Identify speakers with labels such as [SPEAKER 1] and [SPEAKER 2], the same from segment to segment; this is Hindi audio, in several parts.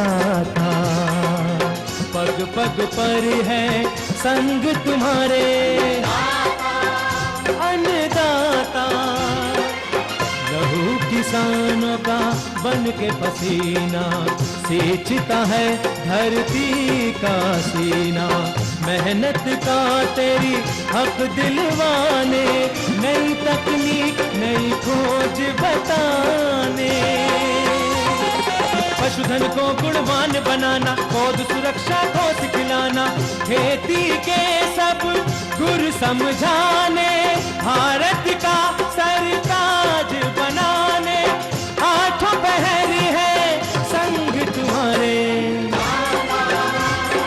[SPEAKER 1] दाता, पग पग पर है संग तुम्हारे अन्नदाता। लहू किसानों का बन के पसीना सींचता है धरती का सीना। मेहनत का तेरी हक दिलवाने, नई तकनीक नई खोज बताने। पशुधन को गुणवान बनाना, पौध सुरक्षा को सिखलाना, खेती के सब गुर समझाने, भारत का सरताज बनाने। आठों पहर है संग तुम्हारे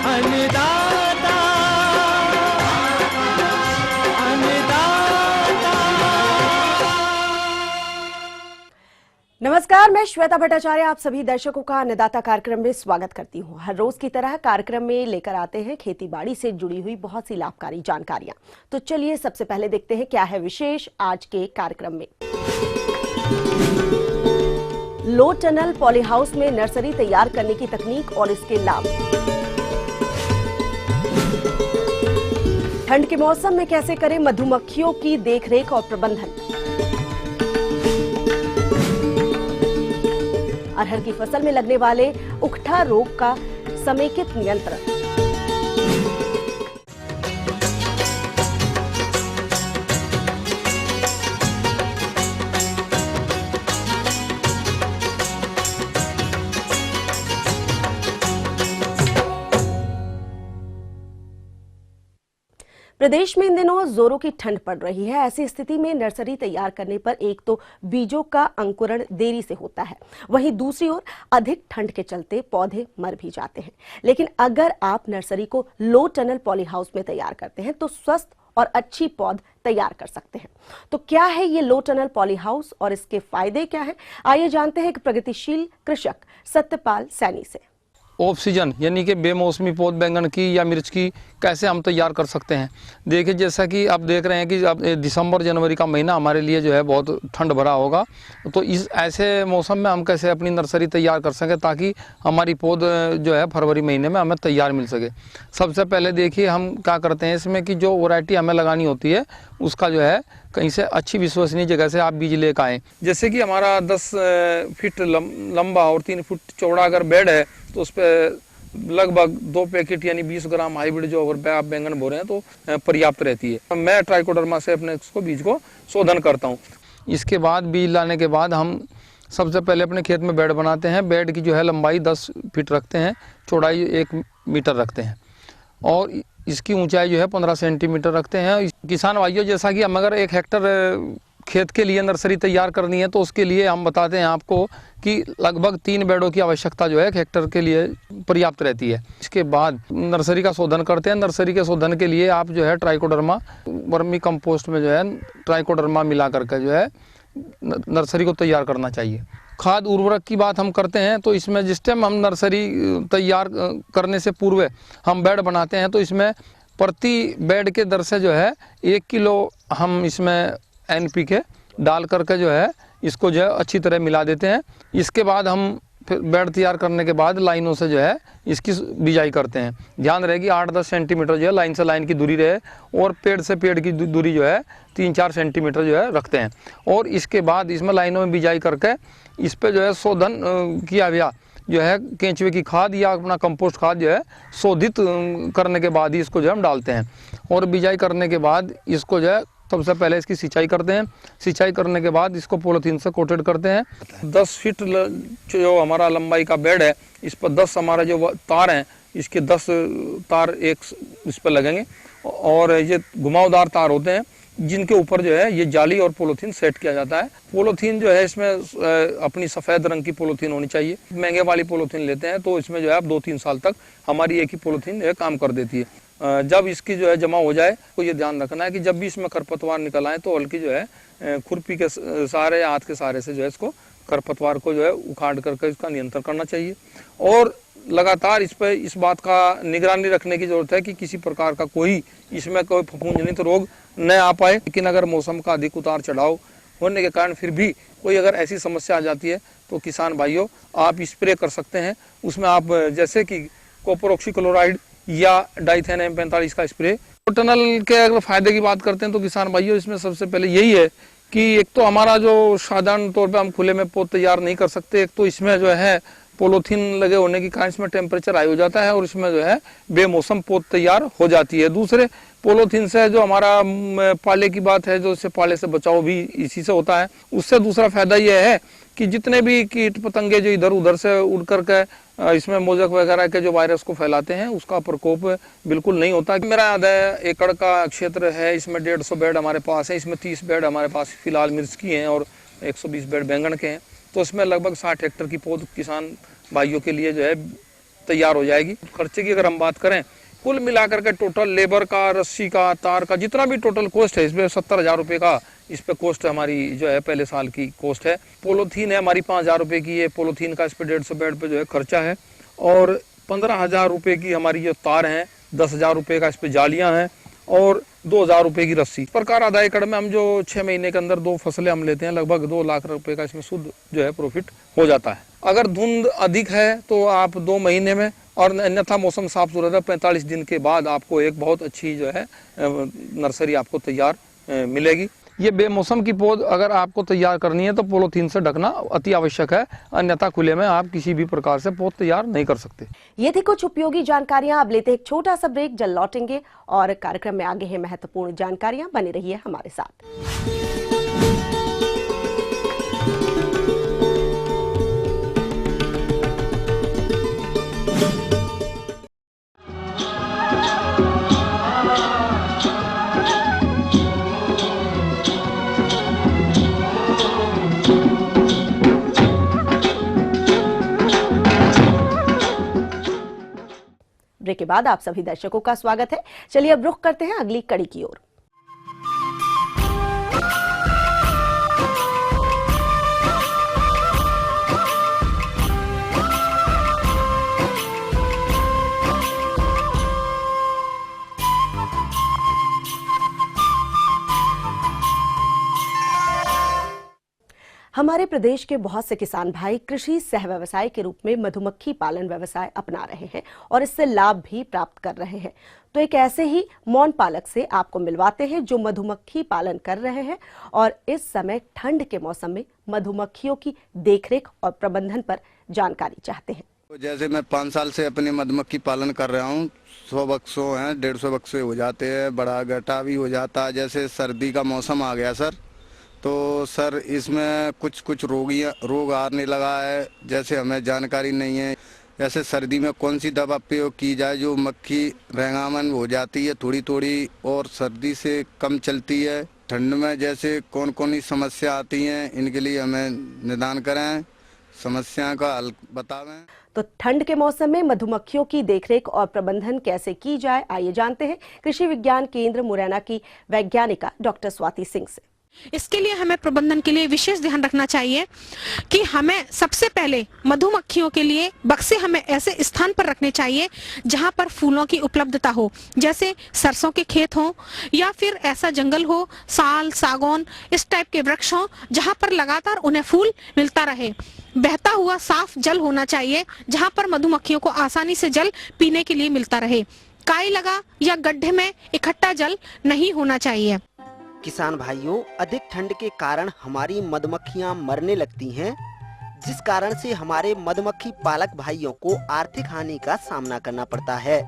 [SPEAKER 1] अन्नदाता, अन्नदाता।
[SPEAKER 2] नमस्कार, मैं श्वेता भट्टाचार्य आप सभी दर्शकों का अन्नदाता कार्यक्रम में स्वागत करती हूं। हर रोज की तरह कार्यक्रम में लेकर आते हैं खेती बाड़ी से जुड़ी हुई बहुत सी लाभकारी जानकारियां। तो चलिए सबसे पहले देखते हैं क्या है विशेष आज के कार्यक्रम में। लो टनल पॉली हाउस में नर्सरी तैयार करने की तकनीक और इसके लाभ। ठंड के मौसम में कैसे करें मधुमक्खियों की देखरेख और प्रबंधन। अरहर की फसल में लगने वाले उकठा रोग का समेकित नियंत्रण। प्रदेश में इन दिनों जोरों की ठंड पड़ रही है। ऐसी स्थिति में नर्सरी तैयार करने पर एक तो बीजों का अंकुरण देरी से होता है, वहीं दूसरी ओर अधिक ठंड के चलते पौधे मर भी जाते हैं। लेकिन अगर आप नर्सरी को लो टनल पॉली हाउस में तैयार करते हैं तो स्वस्थ और अच्छी पौध तैयार कर सकते हैं। तो क्या है ये लो टनल पॉली हाउस और इसके फायदे क्या हैं? आइए जानते हैं कि प्रगतिशील कृषक सत्यपाल सैनी से।
[SPEAKER 3] ऑफ सीजन यानी कि बेमौसमी पौध बैंगन की या मिर्च की कैसे हम तैयार कर सकते हैं। देखिए, जैसा कि आप देख रहे हैं कि अब दिसंबर जनवरी का महीना हमारे लिए जो है बहुत ठंड भरा होगा, तो इस ऐसे मौसम में हम कैसे अपनी नर्सरी तैयार कर सकें ताकि हमारी पौध जो है फरवरी महीने में हमें तैयार मिल सके। सबसे पहले देखिए हम क्या करते हैं इसमें कि जो वैरायटी हमें लगानी होती है उसका जो है कहीं से अच्छी विश्वसनीय जगह से आप बीज लेकर आएँ। जैसे कि हमारा 10 फीट लंबा और 3 फुट चौड़ा अगर बेड है तो उस पर लगभग 2 पैकेट यानी 20 ग्राम हाइब्रिड जो अगर आप बैंगन बो रहे हैं तो पर्याप्त रहती है। मैं ट्राइकोडर्मा से अपने बीज को शोधन करता हूँ। इसके बाद बीज लाने के बाद हम सबसे पहले अपने खेत में बेड बनाते हैं। बेड की जो है लंबाई 10 फीट रखते हैं, चौड़ाई 1 मीटर रखते हैं और इसकी ऊंचाई जो है 15 सेंटीमीटर रखते हैं। किसान भाइयों, जैसा कि हम अगर 1 हेक्टर खेत के लिए नर्सरी तैयार करनी है तो उसके लिए हम बताते हैं आपको कि लगभग 3 बेडों की आवश्यकता जो है 1 हेक्टर के लिए पर्याप्त रहती है। इसके बाद नर्सरी का शोधन करते हैं। नर्सरी के शोधन के लिए आप जो है ट्राइकोडर्मा वर्मी कंपोस्ट में जो है ट्राइकोडर्मा मिला करके जो है नर्सरी को तैयार करना चाहिए। खाद उर्वरक की बात हम करते हैं तो इसमें जिस टाइम हम नर्सरी तैयार करने से पूर्व हम बेड बनाते हैं तो इसमें प्रति बेड के दर से जो है 1 किलो हम इसमें NPK डाल करके जो है इसको जो है अच्छी तरह मिला देते हैं। इसके बाद हम फिर बेड तैयार करने के बाद लाइनों से जो है इसकी बिजाई करते हैं। ध्यान रहे कि 8-10 सेंटीमीटर जो है लाइन से लाइन की दूरी रहे और पेड़ से पेड़ की दूरी जो है 3-4 सेंटीमीटर जो है रखते हैं। और इसके बाद इसमें लाइनों में बिजाई करके इस पर जो है शोधन किया गया जो है केंचुए की खाद या अपना कंपोस्ट खाद जो है शोधित करने के बाद ही इसको जो है हम डालते हैं। और बिजाई करने के बाद इसको जो है सबसे पहले इसकी सिंचाई करते हैं। सिंचाई करने के बाद इसको पॉलीथीन से कोटेड करते हैं। 10 फीट जो हमारा लंबाई का बेड है इस पर 10 हमारा जो तार हैं इसके 10 तार एक इस पर लगेंगे और ये घुमावदार तार होते हैं जिनके ऊपर जो है ये जाली और पॉलीथीन सेट किया जाता है। पॉलीथीन जो है इसमें अपनी सफ़ेद रंग की पॉलीथीन होनी चाहिए। महंगे वाली पॉलीथीन लेते हैं तो इसमें जो है आप 2-3 साल तक हमारी एक ही पॉलीथीन जो है काम कर देती है। जब इसकी जो है जमा हो जाए तो ये ध्यान रखना है कि जब भी इसमें खरपतवार निकल आए तो हल्की जो है खुरपी के सहारे हाथ के सहारे से जो है इसको खरपतवार को जो है उखाड़ करके इसका नियंत्रण करना चाहिए। और लगातार इस पर इस बात का निगरानी रखने की जरूरत है कि किसी प्रकार का कोई इसमें कोई फफूंदजनित रोग न आ पाए। लेकिन अगर मौसम का अधिक उतार चढ़ाव होने के कारण फिर भी कोई अगर ऐसी समस्या आ जाती है तो किसान भाइयों आप स्प्रे कर सकते हैं। उसमें आप जैसे कि कॉपर ऑक्सीक्लोराइड या डाइथेन M45 का स्प्रे। टनल के अगर फायदे की बात करते हैं तो किसान भाइयों इसमें सबसे पहले यही है कि एक तो हमारा जो साधारण तौर पे हम खुले में पौध तैयार नहीं कर सकते, एक तो इसमें जो है पॉलीथीन लगे होने के कारण इसमें टेम्परेचर हाई हो जाता है और इसमें जो है बेमौसम पौध तैयार हो जाती है। दूसरे पॉलीथीन से जो हमारा पाले की बात है, जो इससे पाले से बचाव भी इसी से होता है। उससे दूसरा फायदा यह है कि जितने भी कीट पतंगे जो इधर उधर से उड़ करके इसमें मोजक वगैरह के जो वायरस को फैलाते हैं उसका प्रकोप बिल्कुल नहीं होता। मेरा याद है एकड़ का क्षेत्र है, इसमें 150 बेड हमारे पास है, इसमें 30 बेड हमारे पास फिलहाल मिर्च की हैं और 120 बेड बैंगन के हैं। तो इसमें लगभग 60 हेक्टेयर की पौध किसान भाइयों के लिए जो है तैयार हो जाएगी। खर्चे की अगर हम बात करें, कुल मिलाकर के टोटल लेबर का, रस्सी का, तार का, जितना भी टोटल कॉस्ट है इसमें 70,000 रुपये का इस पे कॉस्ट हमारी जो है पहले साल की कॉस्ट है। पोलोथीन है हमारी 5,000 रुपये की, ये पोलोथीन का इस पे 150 बेड पे जो है खर्चा है और 15,000 रुपये की हमारी जो तार है, 10,000 रुपये का इस पे जालियां हैं और 2,000 रुपये की रस्सी। इस प्रकार आधा एकड़ में हम जो 6 महीने के अंदर 2 फसलें हम लेते हैं, लगभग 2 लाख रुपए का इसमें शुद्ध जो है प्रॉफिट हो जाता है। अगर धुंध अधिक है तो आप 2 महीने में, और अन्यथा मौसम साफ सुथरा है 45 दिन के बाद आपको एक बहुत अच्छी जो है नर्सरी आपको तैयार मिलेगी। ये बेमौसम की पौध अगर आपको तैयार करनी है तो पॉलीथीन से ढकना अति आवश्यक है, अन्यथा खुले में आप किसी भी प्रकार से पौध तैयार नहीं कर सकते।
[SPEAKER 2] ये थी कुछ उपयोगी जानकारियां। अब लेते हैं एक छोटा सा ब्रेक, जल्द लौटेंगे और कार्यक्रम में आगे है महत्वपूर्ण जानकारियां। बने रहिए हमारे साथ। ब्रेक के बाद आप सभी दर्शकों का स्वागत है। चलिए अब रुख करते हैं अगली कड़ी की ओर। हमारे प्रदेश के बहुत से किसान भाई कृषि सह व्यवसाय के रूप में मधुमक्खी पालन व्यवसाय अपना रहे हैं और इससे लाभ भी प्राप्त कर रहे हैं। तो एक ऐसे ही मौन पालक से आपको मिलवाते हैं जो मधुमक्खी पालन कर रहे हैं और इस समय ठंड के मौसम में मधुमक्खियों की देखरेख और प्रबंधन पर जानकारी चाहते हैं।
[SPEAKER 4] जैसे मैं 5 साल से अपने मधुमक्खी पालन कर रहा हूँ। 100 बक्सों हैं, 150 बक्से हो जाते हैं, बड़ा गटा भी हो जाता है। जैसे सर्दी का मौसम आ गया सर, तो सर इसमें कुछ रोग आने लगा है, जैसे हमें जानकारी नहीं है। जैसे सर्दी में कौन सी दवा प्रयोग की जाए जो मक्खी रेंगामन हो जाती है थोड़ी और सर्दी से कम चलती है। ठंड में जैसे कौन सी समस्या आती हैं, इनके लिए हमें निदान करें, समस्या का हल बतावें।
[SPEAKER 2] तो ठंड के मौसम में मधुमक्खियों की देखरेख और प्रबंधन कैसे की जाए, आइए जानते हैं कृषि विज्ञान केंद्र मुरैना की वैज्ञानिका डॉक्टर स्वाति सिंह से।
[SPEAKER 5] इसके लिए हमें प्रबंधन के लिए विशेष ध्यान रखना चाहिए कि हमें सबसे पहले मधुमक्खियों के लिए बक्से हमें ऐसे स्थान पर रखने चाहिए जहां पर फूलों की उपलब्धता हो, जैसे सरसों के खेत हो या फिर ऐसा जंगल हो, साल, सागौन, इस टाइप के वृक्ष हो जहां पर लगातार उन्हें फूल मिलता रहे। बहता हुआ साफ जल होना चाहिए जहां पर मधुमक्खियों को आसानी से जल पीने के लिए मिलता रहे। काई लगा या गड्ढे में इकट्ठा जल नहीं होना चाहिए।
[SPEAKER 6] किसान भाइयों, अधिक ठंड के कारण हमारी मधुमक्खियां मरने लगती हैं, जिस कारण से हमारे मधुमक्खी पालक भाइयों को आर्थिक हानि का सामना करना पड़ता है।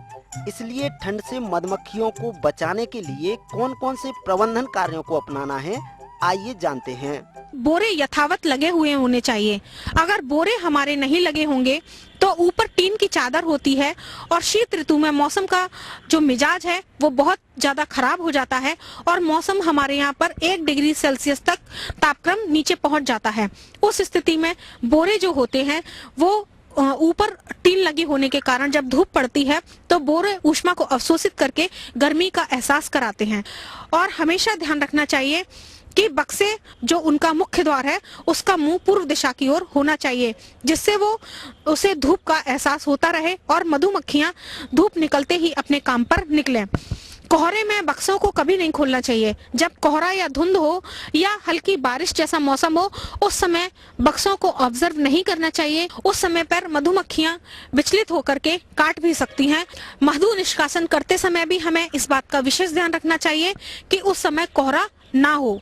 [SPEAKER 6] इसलिए ठंड से मधुमक्खियों को बचाने के लिए कौन कौन से प्रबंधन कार्यों को अपनाना है, आइए जानते हैं।
[SPEAKER 5] बोरे यथावत लगे हुए होने चाहिए। अगर बोरे हमारे नहीं लगे होंगे तो ऊपर टीन की चादर होती है और शीत ऋतु में मौसम का जो मिजाज है वो बहुत ज्यादा खराब हो जाता है और मौसम हमारे यहाँ पर 1 डिग्री सेल्सियस तक तापक्रम नीचे पहुंच जाता है। उस स्थिति में बोरे जो होते हैं वो ऊपर टीन लगी होने के कारण जब धूप पड़ती है तो बोरे ऊष्मा को अवशोषित करके गर्मी का एहसास कराते हैं। और हमेशा ध्यान रखना चाहिए कि बक्से जो उनका मुख्य द्वार है उसका मुंह पूर्व दिशा की ओर होना चाहिए, जिससे वो उसे धूप का एहसास होता रहे और मधुमक्खियां धूप निकलते ही अपने काम पर निकलें। कोहरे में बक्सों को कभी नहीं खोलना चाहिए। जब कोहरा या धुंध हो या हल्की बारिश जैसा मौसम हो, उस समय बक्सों को ऑब्जर्व नहीं करना चाहिए। उस समय पर मधुमक्खियां विचलित होकर के काट भी सकती हैं। मधु निष्कासन करते समय भी हमें इस बात का विशेष ध्यान रखना चाहिए कि उस समय कोहरा ना हो।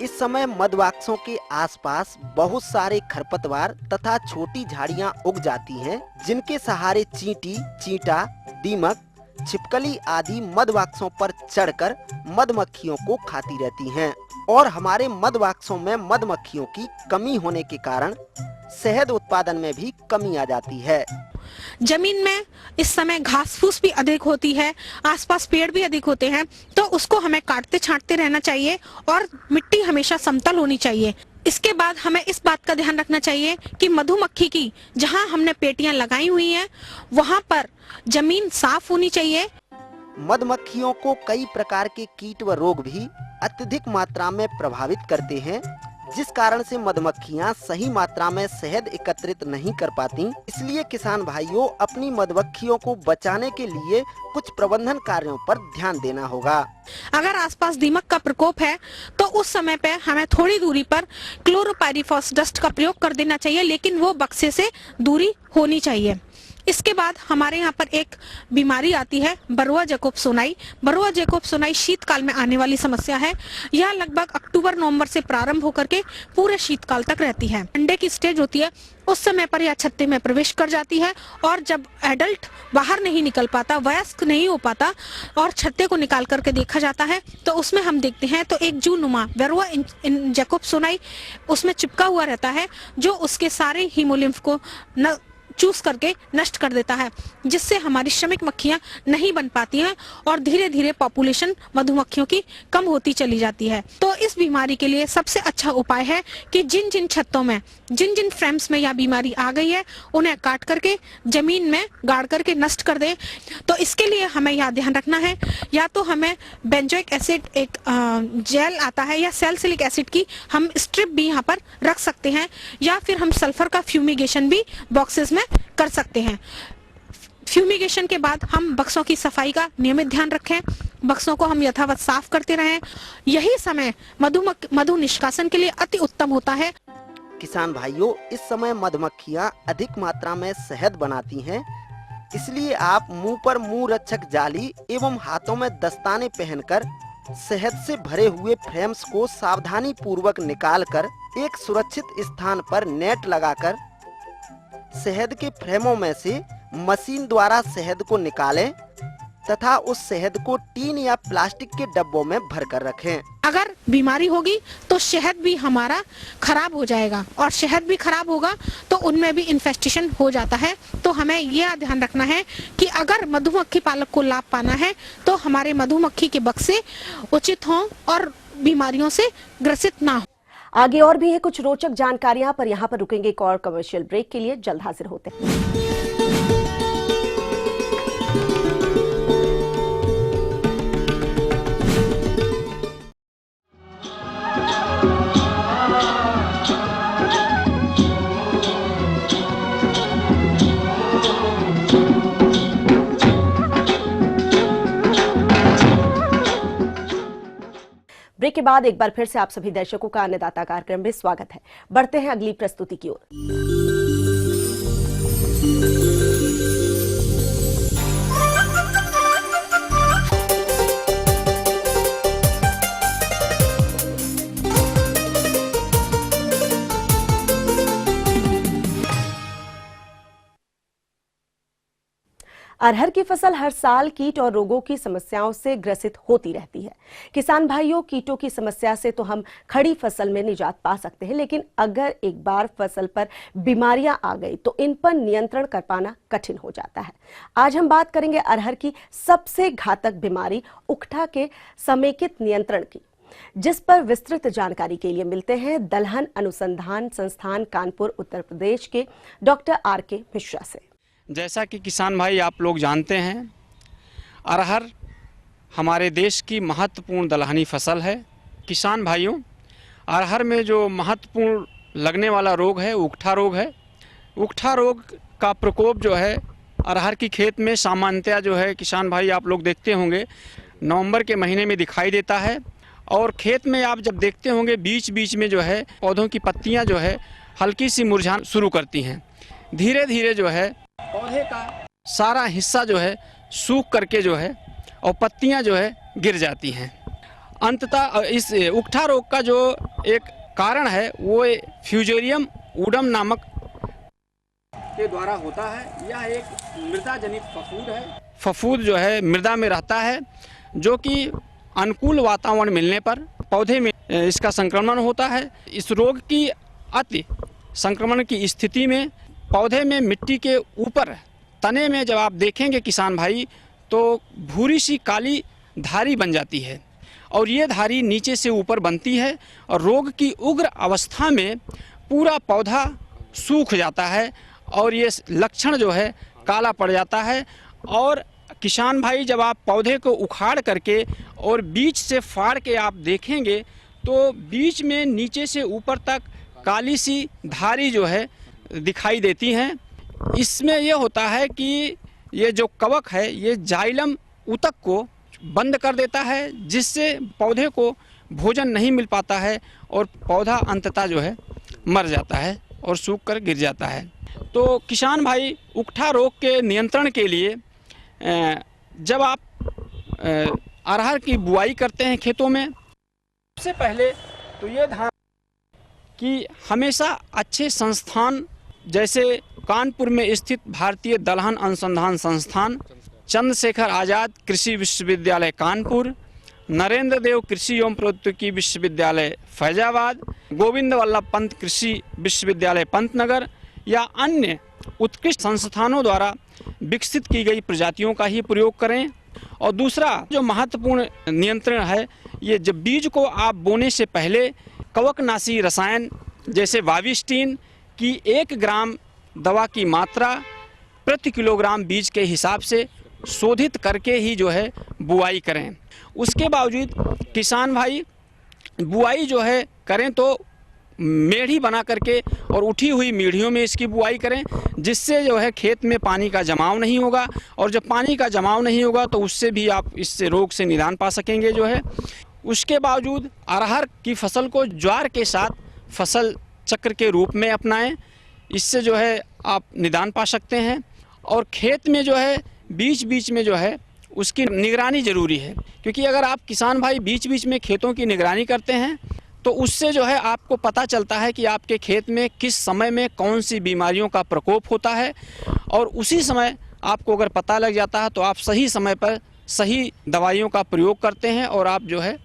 [SPEAKER 6] इस समय मधु बक्सों के आसपास बहुत सारे खरपतवार तथा छोटी झाड़ियां उग जाती हैं, जिनके सहारे चींटी, चींटा, दीमक, छिपकली आदि मधु बक्सों पर चढ़कर मधुमक्खियों को खाती रहती हैं और हमारे मधु बक्सों में मधुमक्खियों की कमी होने के कारण शहद उत्पादन में भी कमी आ जाती है।
[SPEAKER 5] जमीन में इस समय घास फूस भी अधिक होती है, आसपास पेड़ भी अधिक होते हैं, तो उसको हमें काटते छांटते रहना चाहिए और मिट्टी हमेशा समतल होनी चाहिए। इसके बाद हमें इस बात का ध्यान रखना चाहिए कि मधुमक्खी की जहां हमने पेटियां लगाई हुई हैं वहां पर जमीन साफ होनी चाहिए।
[SPEAKER 6] मधुमक्खियों को कई प्रकार के कीट व रोग भी अत्यधिक मात्रा में प्रभावित करते हैं, जिस कारण से मधुमक्खियां सही मात्रा में शहद एकत्रित नहीं कर पाती। इसलिए किसान भाइयों, अपनी मधुमक्खियों को बचाने के लिए कुछ प्रबंधन कार्यों पर ध्यान देना होगा।
[SPEAKER 5] अगर आसपास दीमक का प्रकोप है तो उस समय पे हमें थोड़ी दूरी पर क्लोरोपाइरीफॉस डस्ट का प्रयोग कर देना चाहिए, लेकिन वो बक्से से दूरी होनी चाहिए। इसके बाद हमारे यहाँ पर एक बीमारी आती है, बरुआ जैकोब्सोनाई। बरुआ जैकोब्सोनाई शीतकाल में आने वाली समस्या है। यह लगभग अक्टूबर-नवंबर से प्रारंभ होकर के पूरे शीतकाल तक रहती है। अंडे की स्टेज होती है, उस समय पर यह छत्ते में प्रवेश कर जाती है और जब एडल्ट बाहर नहीं निकल पाता, वयस्क नहीं हो पाता और छत्ते को निकाल करके देखा जाता है तो उसमें हम देखते हैं तो एक जूनुमा बरुआ जैकोब्सोनाई उसमें चिपका हुआ रहता है, जो उसके सारे हीमोलिम्फ को चूस करके नष्ट कर देता है, जिससे हमारी श्रमिक मक्खियां नहीं बन पाती हैं और धीरे धीरे पॉपुलेशन मधुमक्खियों की कम होती चली जाती है। तो इस बीमारी के लिए सबसे अच्छा उपाय है कि जिन जिन छत्तों में, जिन जिन फ्रेम्स में यह बीमारी आ गई है, उन्हें काट करके जमीन में गाड़ करके नष्ट कर दें। तो इसके लिए हमें यह ध्यान रखना है, या तो हमें बेंजोइक एसिड एक जेल आता है या सैलिसिलिक एसिड की हम स्ट्रिप भी यहाँ पर रख सकते हैं, या फिर हम सल्फर का फ्यूमिगेशन भी बॉक्सेस में कर सकते हैं। फ्यूमिगेशन के बाद हम बक्सों की सफाई का नियमित ध्यान रखें, बक्सों को हम यथावत साफ करते रहें। यही समय मधु निष्कासन के लिए अति उत्तम होता है।
[SPEAKER 6] किसान भाइयों, इस समय मधुमक्खियां अधिक मात्रा में शहद बनाती हैं, इसलिए आप मुंह पर मुंह रक्षक जाली एवं हाथों में दस्ताने पहनकर शहद से भरे हुए फ्रेम्स को सावधानी पूर्वक निकालकर एक सुरक्षित स्थान पर नेट लगाकर शहद के फ्रेमों में से मशीन द्वारा शहद को निकालें तथा उस शहद को टीन या प्लास्टिक के डब्बों में भरकर रखें।
[SPEAKER 5] अगर बीमारी होगी तो शहद भी हमारा खराब हो जाएगा और शहद भी खराब होगा तो उनमें भी इन्फेस्टेशन हो जाता है। तो हमें यह ध्यान रखना है कि अगर मधुमक्खी पालक को लाभ पाना है तो हमारे मधुमक्खी के बक्से उचित हों और बीमारियों से ग्रसित ना हो।
[SPEAKER 2] आगे और भी है कुछ रोचक जानकारियां, पर यहाँ पर रुकेंगे एक और कमर्शियल ब्रेक के लिए। जल्द हाजिर होते हैं। ब्रेक के बाद एक बार फिर से आप सभी दर्शकों का अन्नदाता कार्यक्रम में स्वागत है। बढ़ते हैं अगली प्रस्तुति की ओर। अरहर की फसल हर साल कीट और रोगों की समस्याओं से ग्रसित होती रहती है। किसान भाइयों, कीटों की समस्या से तो हम खड़ी फसल में निजात पा सकते हैं, लेकिन अगर एक बार फसल पर बीमारियां आ गई तो इन पर नियंत्रण कर पाना कठिन हो जाता है। आज हम बात करेंगे अरहर की सबसे घातक बीमारी उकठा के समेकित नियंत्रण की, जिस पर विस्तृत जानकारी के लिए मिलते हैं दलहन अनुसंधान संस्थान कानपुर उत्तर प्रदेश के डॉक्टर R.K. मिश्रा से।
[SPEAKER 7] जैसा कि किसान भाई आप लोग जानते हैं, अरहर हमारे देश की महत्वपूर्ण दलहनी फसल है। किसान भाइयों, अरहर में जो महत्वपूर्ण लगने वाला रोग है उकठा रोग है। उकठा रोग का प्रकोप जो है अरहर की खेत में सामान्यतया जो है किसान भाई आप लोग देखते होंगे नवंबर के महीने में दिखाई देता है। और खेत में आप जब देखते होंगे बीच बीच में जो है पौधों की पत्तियां जो है हल्की सी मुरझाना शुरू करती हैं। धीरे धीरे जो है पौधे का सारा हिस्सा जो है सूख करके जो है और पत्तियां जो है गिर जाती हैं। अंततः इस उकठा रोग का जो एक कारण है वो फ्यूजेरियम ऊडम नामक के द्वारा होता है। यह एक मृदा जनित फफूंद है। फफूंद जो है मृदा में रहता है, जो कि अनुकूल वातावरण मिलने पर पौधे में इसका संक्रमण होता है। इस रोग की अति संक्रमण की स्थिति में पौधे में मिट्टी के ऊपर तने में जब आप देखेंगे किसान भाई तो भूरी सी काली धारी बन जाती है और ये धारी नीचे से ऊपर बनती है और रोग की उग्र अवस्था में पूरा पौधा सूख जाता है और ये लक्षण जो है काला पड़ जाता है। और किसान भाई जब आप पौधे को उखाड़ करके और बीच से फाड़ के आप देखेंगे तो बीच में नीचे से ऊपर तक काली सी धारी जो है दिखाई देती हैं। इसमें यह होता है कि ये जो कवक है ये जाइलम ऊतक को बंद कर देता है, जिससे पौधे को भोजन नहीं मिल पाता है और पौधा अंततः जो है मर जाता है और सूख कर गिर जाता है। तो किसान भाई उकठा रोग के नियंत्रण के लिए जब आप अरहर की बुआई करते हैं खेतों में, सबसे पहले तो ये ध्यान कि हमेशा अच्छे संस्थान जैसे कानपुर में स्थित भारतीय दलहन अनुसंधान संस्थान, चंद्रशेखर आज़ाद कृषि विश्वविद्यालय कानपुर, नरेंद्र देव कृषि एवं प्रौद्योगिकी विश्वविद्यालय फैजाबाद, गोविंद वल्लभ पंत कृषि विश्वविद्यालय पंतनगर या अन्य उत्कृष्ट संस्थानों द्वारा विकसित की गई प्रजातियों का ही प्रयोग करें। और दूसरा जो महत्वपूर्ण नियंत्रण है, ये जब बीज को आप बोने से पहले कवकनाशी रसायन जैसे वाविस्टीन की 1 ग्राम दवा की मात्रा प्रति किलोग्राम बीज के हिसाब से शोधित करके ही जो है बुआई करें। उसके बावजूद किसान भाई बुआई जो है करें तो मेढ़ी बना करके और उठी हुई मेढ़ियों में इसकी बुआई करें, जिससे जो है खेत में पानी का जमाव नहीं होगा और जब पानी का जमाव नहीं होगा तो उससे भी आप इससे रोग से निदान पा सकेंगे जो है। उसके बावजूद अरहर की फसल को ज्वार के साथ फसल चक्र के रूप में अपनाएं, इससे जो है आप निदान पा सकते हैं। और खेत में जो है बीच बीच में जो है उसकी निगरानी ज़रूरी है, क्योंकि अगर आप किसान भाई बीच बीच में खेतों की निगरानी करते हैं तो उससे जो है आपको पता चलता है कि आपके खेत में किस समय में कौन सी बीमारियों का प्रकोप होता है और उसी समय आपको अगर पता लग जाता है तो आप सही समय पर सही दवाइयों का प्रयोग करते हैं और आप जो है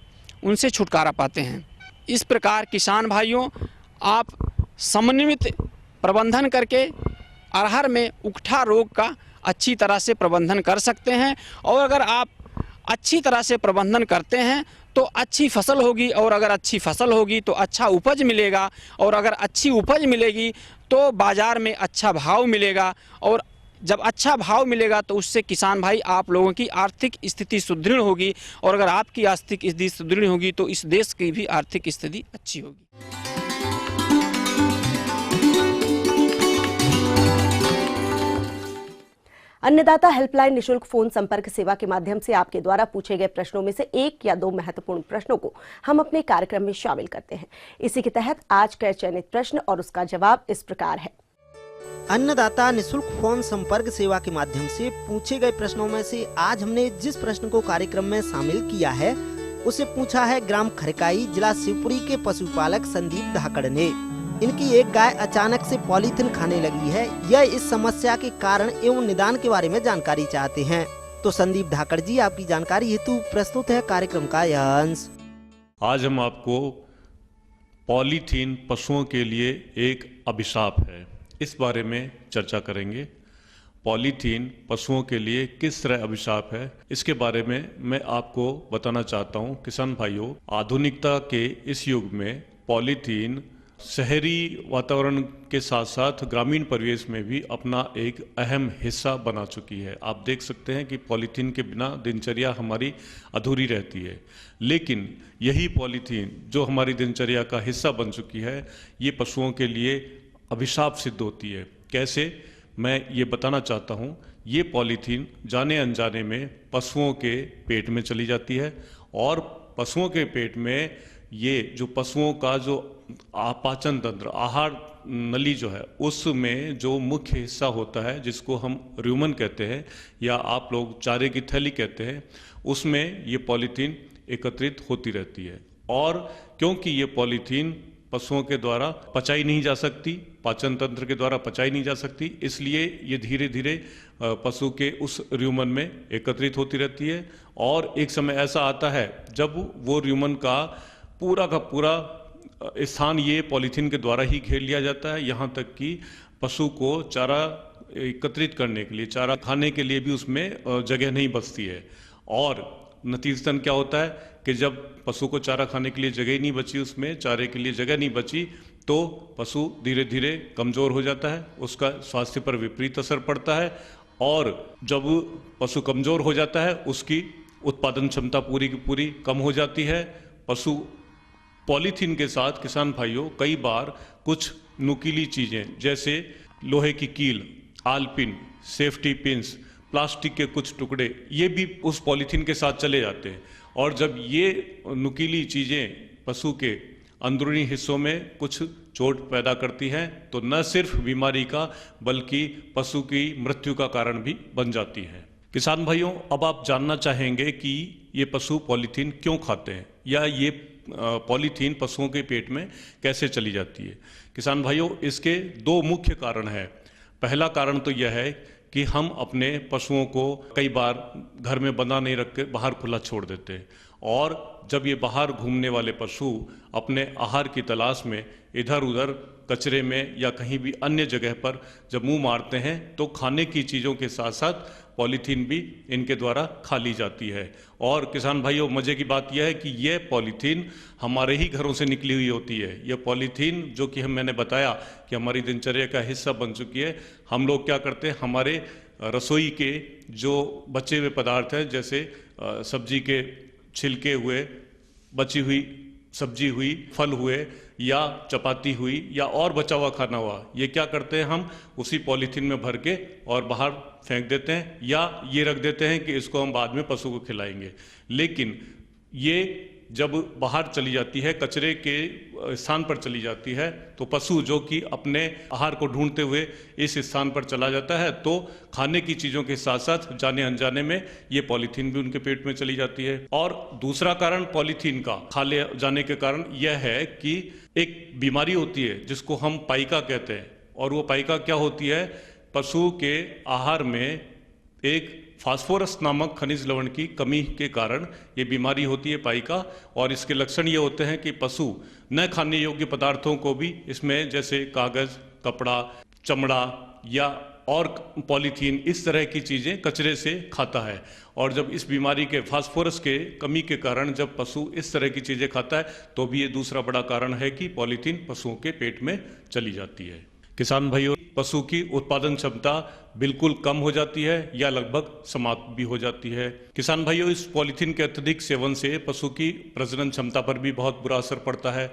[SPEAKER 7] उनसे छुटकारा पाते हैं। इस प्रकार किसान भाइयों आप समन्वित प्रबंधन करके अरहर में उकठा रोग का अच्छी तरह से प्रबंधन कर सकते हैं। और अगर आप अच्छी तरह से प्रबंधन करते हैं तो अच्छी फसल होगी और अगर अच्छी फसल होगी तो अच्छा उपज मिलेगा और अगर अच्छी उपज मिलेगी तो बाज़ार में अच्छा भाव मिलेगा और जब अच्छा भाव मिलेगा तो उससे किसान भाई आप लोगों की आर्थिक स्थिति सुदृढ़ होगी और अगर आपकी आर्थिक स्थिति सुदृढ़ होगी तो इस देश की भी आर्थिक स्थिति अच्छी होगी।
[SPEAKER 2] अन्नदाता हेल्पलाइन निशुल्क फोन संपर्क सेवा के माध्यम से आपके द्वारा पूछे गए प्रश्नों में से 1 या 2 महत्वपूर्ण प्रश्नों को हम अपने कार्यक्रम में शामिल करते हैं। इसी के तहत आज का चयनित प्रश्न और उसका जवाब इस प्रकार है।
[SPEAKER 6] अन्नदाता निशुल्क फोन संपर्क सेवा के माध्यम से पूछे गए प्रश्नों में से आज हमने जिस प्रश्न को कार्यक्रम में शामिल किया है उसे पूछा है ग्राम खरकाई, जिला शिवपुरी के पशुपालक संदीप धाकड़ ने। इनकी एक गाय अचानक से पॉलीथिन खाने लगी है। यह इस समस्या के कारण एवं निदान के बारे में जानकारी चाहते हैं। तो संदीप धाकड़ जी, आपकी जानकारी हेतु प्रस्तुत है कार्यक्रम का यह अंश।
[SPEAKER 8] आज हम आपको पॉलीथीन पशुओं के लिए एक अभिशाप है, इस बारे में चर्चा करेंगे। पॉलीथीन पशुओं के लिए किस तरह अभिशाप है, इसके बारे में मैं आपको बताना चाहता हूं। किसान भाइयों, आधुनिकता के इस युग में पॉलीथीन शहरी वातावरण के साथ साथ ग्रामीण परिवेश में भी अपना एक अहम हिस्सा बना चुकी है। आप देख सकते हैं कि पॉलीथीन के बिना दिनचर्या हमारी अधूरी रहती है, लेकिन यही पॉलीथीन जो हमारी दिनचर्या का हिस्सा बन चुकी है, ये पशुओं के लिए अभिशाप सिद्ध होती है। कैसे, मैं ये बताना चाहता हूँ। ये पॉलीथीन जाने अनजाने में पशुओं के पेट में चली जाती है और पशुओं के पेट में ये जो पशुओं का जो पाचन तंत्र, आहार नली जो है, उसमें जो मुख्य हिस्सा होता है जिसको हम र्यूमन कहते हैं या आप लोग चारे की थैली कहते हैं, उसमें ये पॉलीथीन एकत्रित होती रहती है। और क्योंकि ये पॉलीथीन पशुओं के द्वारा पचाई नहीं जा सकती, पाचन तंत्र के द्वारा पचाई नहीं जा सकती, इसलिए ये धीरे धीरे पशु के उस र्यूमन में एकत्रित होती रहती है। और एक समय ऐसा आता है जब वो र्यूमन का पूरा स्थान ये पॉलीथीन के द्वारा ही घेर लिया जाता है, यहाँ तक कि पशु को चारा एकत्रित करने के लिए, चारा खाने के लिए भी उसमें जगह नहीं बचती है। और नतीजतन क्या होता है कि जब पशु को चारा खाने के लिए जगह ही नहीं बची, उसमें चारे के लिए जगह नहीं बची, तो पशु धीरे धीरे कमज़ोर हो जाता है, उसका स्वास्थ्य पर विपरीत असर पड़ता है। और जब पशु कमज़ोर हो जाता है, उसकी उत्पादन क्षमता पूरी की पूरी कम हो जाती है। पशु पॉलीथीन के साथ किसान भाइयों कई बार कुछ नुकीली चीज़ें जैसे लोहे की कील, आलपिन, सेफ्टी पिंस, प्लास्टिक के कुछ टुकड़े, ये भी उस पॉलीथीन के साथ चले जाते हैं। और जब ये नुकीली चीज़ें पशु के अंदरूनी हिस्सों में कुछ चोट पैदा करती हैं, तो न सिर्फ बीमारी का बल्कि पशु की मृत्यु का कारण भी बन जाती है। किसान भाइयों, अब आप जानना चाहेंगे कि ये पशु पॉलीथीन क्यों खाते हैं या ये पॉलीथीन पशुओं के पेट में कैसे चली जाती है। किसान भाइयों, इसके दो मुख्य कारण हैं। पहला कारण तो यह है कि हम अपने पशुओं को कई बार घर में बंधा नहीं रख के बाहर खुला छोड़ देते हैं, और जब ये बाहर घूमने वाले पशु अपने आहार की तलाश में इधर उधर कचरे में या कहीं भी अन्य जगह पर जब मुंह मारते हैं, तो खाने की चीज़ों के साथ साथ पॉलीथीन भी इनके द्वारा खा ली जाती है। और किसान भाइयों, मज़े की बात यह है कि यह पॉलीथीन हमारे ही घरों से निकली हुई होती है। यह पॉलीथीन जो कि मैंने बताया कि हमारी दिनचर्या का हिस्सा बन चुकी है। हम लोग क्या करते हैं, हमारे रसोई के जो बचे हुए पदार्थ हैं, जैसे सब्जी के छिलके हुए, बची हुई सब्जी हुई, फल हुए या चपाती हुई या और बचा हुआ खाना हुआ, ये क्या करते हैं, हम उसी पॉलीथीन में भर के और बाहर फेंक देते हैं या ये रख देते हैं कि इसको हम बाद में पशु को खिलाएंगे। लेकिन ये जब बाहर चली जाती है, कचरे के स्थान पर चली जाती है, तो पशु जो कि अपने आहार को ढूंढते हुए इस स्थान पर चला जाता है, तो खाने की चीज़ों के साथ साथ जाने अनजाने में ये पॉलीथीन भी उनके पेट में चली जाती है। और दूसरा कारण पॉलीथीन का खा ले जाने के कारण यह है कि एक बीमारी होती है जिसको हम पाइका कहते हैं। और वो पाइका क्या होती है, पशु के आहार में एक फास्फोरस नामक खनिज लवण की कमी के कारण ये बीमारी होती है पाइका। और इसके लक्षण ये होते हैं कि पशु न खाने योग्य पदार्थों को भी इसमें, जैसे कागज़, कपड़ा, चमड़ा या और पॉलीथीन, इस तरह की चीज़ें कचरे से खाता है। और जब इस बीमारी के फास्फोरस के कमी के कारण जब पशु इस तरह की चीज़ें खाता है, तो भी ये दूसरा बड़ा कारण है कि पॉलीथीन पशुओं के पेट में चली जाती है। किसान भाइयों, पशु की उत्पादन क्षमता बिल्कुल कम हो जाती है या लगभग समाप्त भी हो जाती है। किसान भाइयों, इस पॉलीथीन के अत्यधिक सेवन से पशु की प्रजनन क्षमता पर भी बहुत बुरा असर पड़ता है।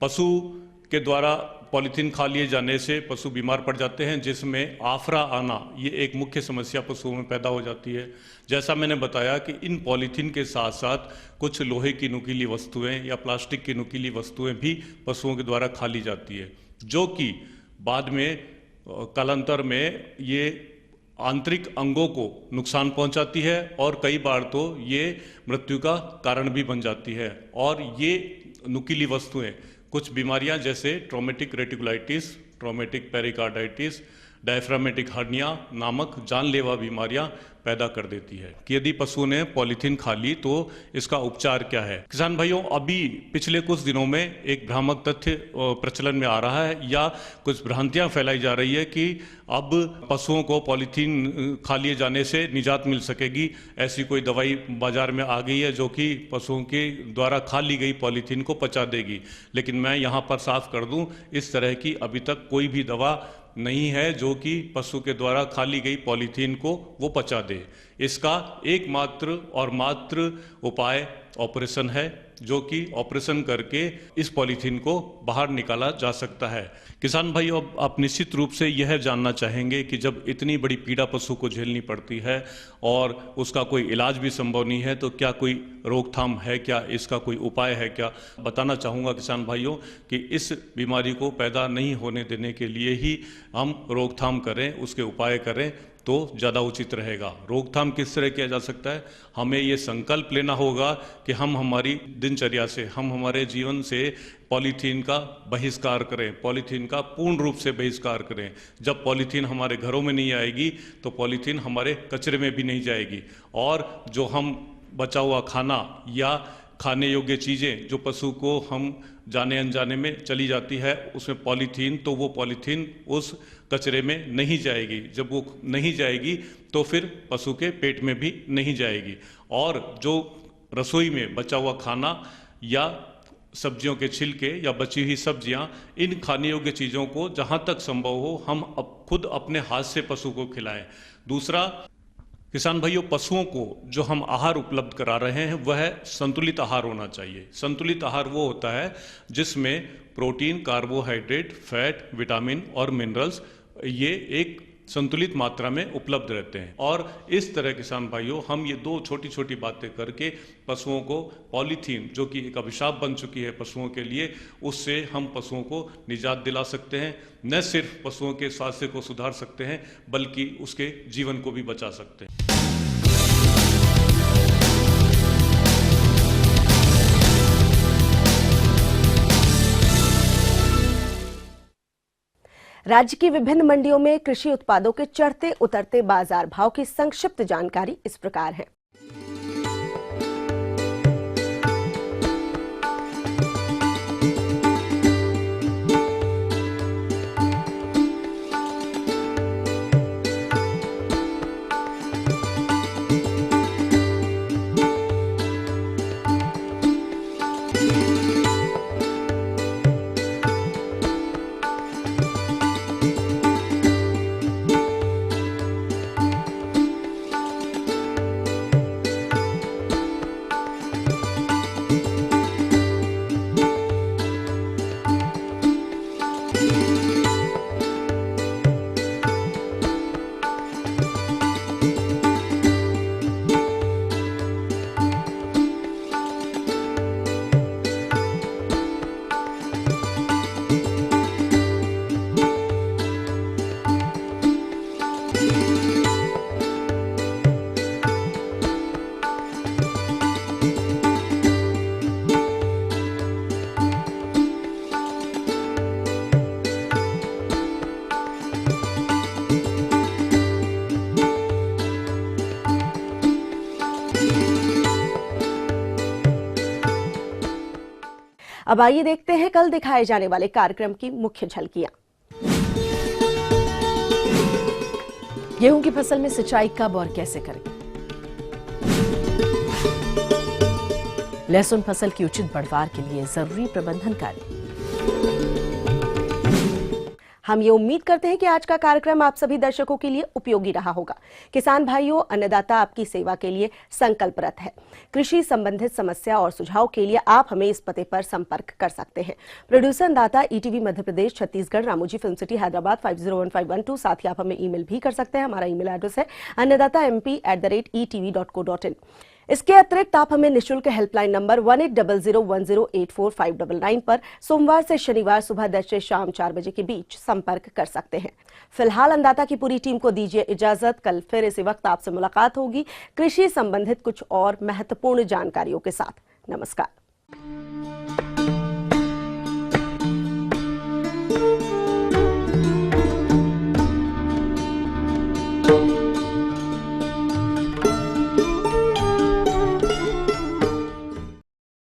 [SPEAKER 8] पशु के द्वारा पॉलीथीन खा लिए जाने से पशु बीमार पड़ जाते हैं, जिसमें आफरा आना ये एक मुख्य समस्या पशुओं में पैदा हो जाती है। जैसा मैंने बताया कि इन पॉलीथीन के साथ साथ कुछ लोहे की नुकीली वस्तुएं या प्लास्टिक की नुकीली वस्तुएं भी पशुओं के द्वारा खा ली जाती है, जो कि बाद में कालांतर में ये आंतरिक अंगों को नुकसान पहुंचाती है और कई बार तो ये मृत्यु का कारण भी बन जाती है। और ये नुकीली वस्तुएं कुछ बीमारियां जैसे traumatic reticulitis, traumatic pericarditis, diaphragmatic hernia नामक जानलेवा बीमारियां पैदा कर देती है। कि यदि पशु ने पॉलीथीन खा ली तो इसका उपचार क्या है। किसान भाइयों, अभी पिछले कुछ दिनों में एक भ्रामक तथ्य प्रचलन में आ रहा है या कुछ भ्रांतियां फैलाई जा रही है कि अब पशुओं को पॉलीथीन खा लिए जाने से निजात मिल सकेगी। ऐसी कोई दवाई बाजार में आ गई है जो कि पशुओं के द्वारा खा ली गई पॉलीथीन को पचा देगी। लेकिन मैं यहाँ पर साफ कर दूँ, इस तरह की अभी तक कोई भी दवा नहीं है जो कि पशु के द्वारा खा ली गई पॉलीथीन को वो पचा दे। से। इसका एकमात्र और मात्र उपाय ऑपरेशन है, जो कि ऑपरेशन करके इस पॉलीथीन को बाहर निकाला जा सकता है। किसान भाई, अब आप निश्चित रूप से यह जानना चाहेंगे कि जब इतनी बड़ी पीड़ा पशु को झेलनी पड़ती है और उसका कोई इलाज भी संभव नहीं है, तो क्या कोई रोकथाम है, क्या इसका कोई उपाय है? क्या बताना चाहूँगा किसान भाइयों कि इस बीमारी को पैदा नहीं होने देने के लिए ही हम रोकथाम करें, उसके उपाय करें तो ज़्यादा उचित रहेगा। रोकथाम किस तरह किया जा सकता है? हमें ये संकल्प लेना होगा कि हम हमारी दिनचर्या से, हम हमारे जीवन से पॉलीथीन का बहिष्कार करें, पॉलीथीन का पूर्ण रूप से बहिष्कार करें। जब पॉलीथीन हमारे घरों में नहीं आएगी तो पॉलीथीन हमारे कचरे में भी नहीं जाएगी, और जो हम बचा हुआ खाना या खाने योग्य चीज़ें जो पशु को हम जाने अनजाने में चली जाती है उसमें पॉलीथीन, तो वो पॉलीथीन उस कचरे में नहीं जाएगी। जब वो नहीं जाएगी तो फिर पशु के पेट में भी नहीं जाएगी, और जो रसोई में बचा हुआ खाना या सब्जियों के छिलके या बची हुई सब्जियां, इन खाने योग्य चीज़ों को जहां तक संभव हो हम खुद अपने हाथ से पशु को खिलाएं। दूसरा, किसान भाइयों, पशुओं को जो हम आहार उपलब्ध करा रहे हैं वह संतुलित आहार होना चाहिए। संतुलित आहार वो होता है जिसमें प्रोटीन, कार्बोहाइड्रेट, फैट, विटामिन और मिनरल्स ये एक संतुलित मात्रा में उपलब्ध रहते हैं। और इस तरह किसान भाइयों, हम ये दो छोटी छोटी बातें करके पशुओं को पॉलीथीन, जो कि एक अभिशाप बन चुकी है पशुओं के लिए, उससे हम पशुओं को निजात दिला सकते हैं। न सिर्फ पशुओं के स्वास्थ्य को सुधार सकते हैं बल्कि उसके जीवन को भी बचा सकते हैं।
[SPEAKER 2] राज्य की विभिन्न मंडियों में कृषि उत्पादों के चढ़ते उतरते बाजार भाव की संक्षिप्त जानकारी इस प्रकार है। अब आइए देखते हैं कल दिखाए जाने वाले कार्यक्रम की मुख्य झलकियां।
[SPEAKER 9] गेहूं की फसल में सिंचाई कब और कैसे करें? लहसुन फसल की उचित बढ़वार के लिए जरूरी प्रबंधन कार्य।
[SPEAKER 2] हम ये उम्मीद करते हैं कि आज का कार्यक्रम आप सभी दर्शकों के लिए उपयोगी रहा होगा। किसान भाइयों, अन्नदाता आपकी सेवा के लिए संकल्परत है। कृषि संबंधित समस्या और सुझाव के लिए आप हमें इस पते पर संपर्क कर सकते हैं। प्रोड्यूसर अन्नदाता, ETV Madhya Pradesh, Chhattisgarh, Ramoji film city, Hyderabad 501512। साथ ही आप हमें ईमेल भी कर सकते हैं। हमारा ईमेल एड्रेस है annadatamp@etv.co.in। इसके अतिरिक्त आप हमें निःशुल्क हेल्पलाइन नंबर 180010845999 पर सोमवार से शनिवार सुबह 10 से शाम 4 बजे के बीच संपर्क कर सकते हैं। फिलहाल अन्नदाता की पूरी टीम को दीजिए इजाजत। कल फिर इसी वक्त आपसे मुलाकात होगी कृषि संबंधित कुछ और महत्वपूर्ण जानकारियों के साथ। नमस्कार।